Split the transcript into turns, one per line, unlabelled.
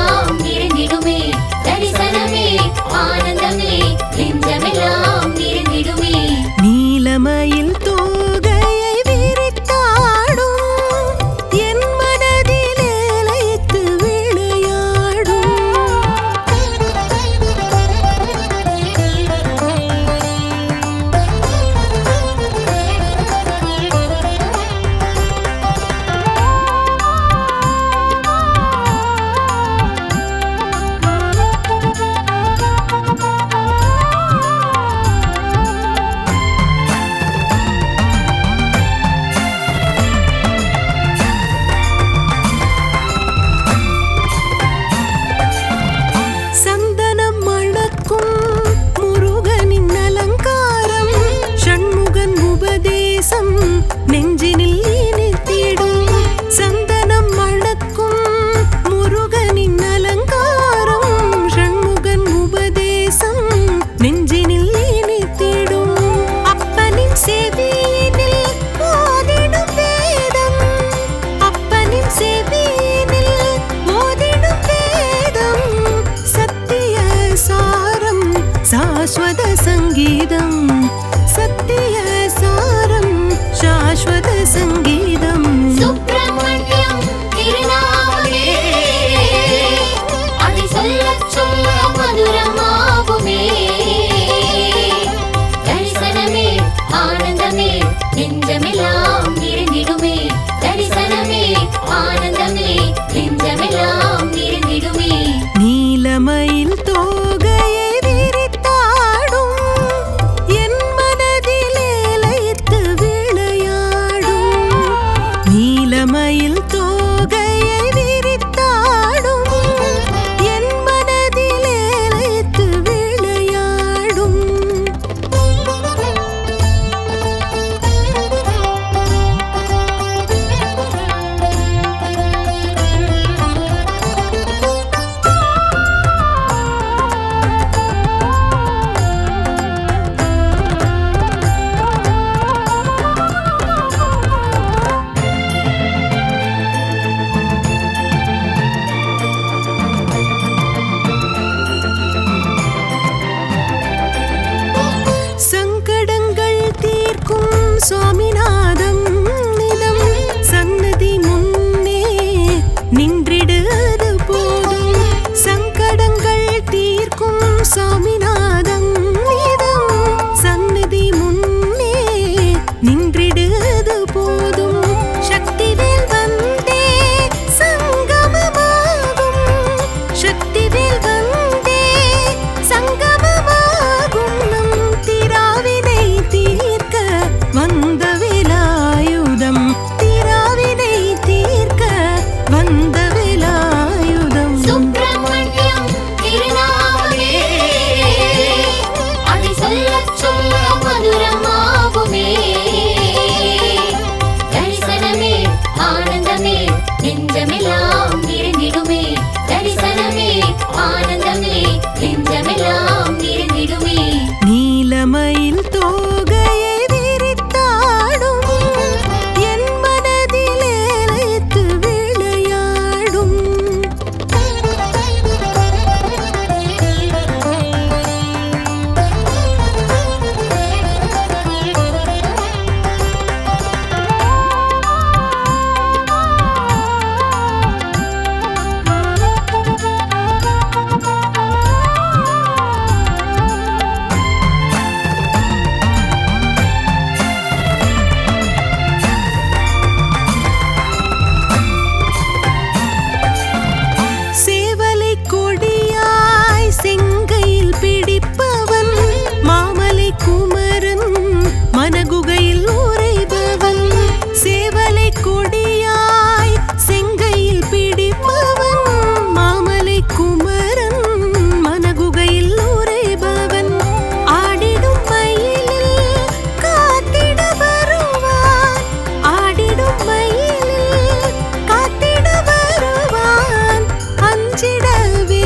நெஞ்சமெல்லாம் நிறைந்திடுமே தரிசனமே ஆனந்தமே நெஞ்சமெல்லாம் நிறைந்திடுமே
நீலமயில் தோகையை விரித்தாடும் என் மனதிலே லயித்து விளையாடும் சந்தனம் மணக்கும் முருகனின் அலங்காரம் ஷண்முகன் உபதேசம் நெஞ்சினில் இனித்திடும் சந்தனம் மணக்கும் முருகனின் அலங்காரம் ஷண்முகன் உபதேசம் நெஞ்சினில் இனித்திடும் அப்பனின் செவியினில் ஓதிடும் வேதம் அப்பனின் செவியினில் ஓதிடும் வேதம் சத்திய சாரம் சாஸ்வத சங்கீதம் சத்திய சாரம் சாஸ்வத சங்கீதம்
சுப்பிரமணியம் திருநாமமே அதை சொல்லச் சொல்ல மதுரமாகுமே தரிசனமே ஆனந்தமே நெஞ்சமெல்லாம் நிறைந்திடுமே தரிசனமே ஆனந்தமே நெஞ்சமெல்லாம் நிறைந்திடுமே
நீலமயில் தோகையை விரித்தாடும் என் மனதிலே லயித்து விளையாடும் நீலமயில் தோகையை விரித்தாடும் என் மனதிலே லயித்து விளையாடும் சங்கடங்கள் தீர்க்கும் சுவாமிநாதம் நிதம் சன்னதி முன்னே நின்றிடு அது போதும் சங்கடங்கள் தீர்க்கும் சுவாமிநாதம் நிதம் சன்னதி முன்னே நின்றிடு அது போதும் சக்திவேல் வந்தே சங்கமமாகும் சக்திவேல் வந்தே சங்கமமாகும் நம் திராவினை தீர்க்க வந்த வேலாயுதம் திராவினை தீர்க்க வந்த வேலாயுதம்
சுப்பிரமணியம் திருநாமமே அதை சொல்லச் சொல்ல மதுரமாகுமே தரிசனமே ஆனந்தமே நெஞ்சமெல்லாம் நிறைந்திடுமே தரிசனமே ஆனந்தமே நெஞ்சமெல்லாம் நிறைந்திடுமே
நீலமயில் தோகையை விரித்தாடும் என் மனதிலே லயித்து விளையாடும் சேவலை கொடியாய் செங்கையில் பிடிப்பவன் மாமலை குமரன் மனகுகையில் உறைபவன் சேவலை கொடியாய் செங்கையில் பிடிப்பவன் மாமலை குமரன் மனகுகையில் உறைபவன் ஆடிடும் மயிலில் காத்திட வருவான் ஆடிடும் மயிலில் காத்திட வருவான் அஞ்சிடவே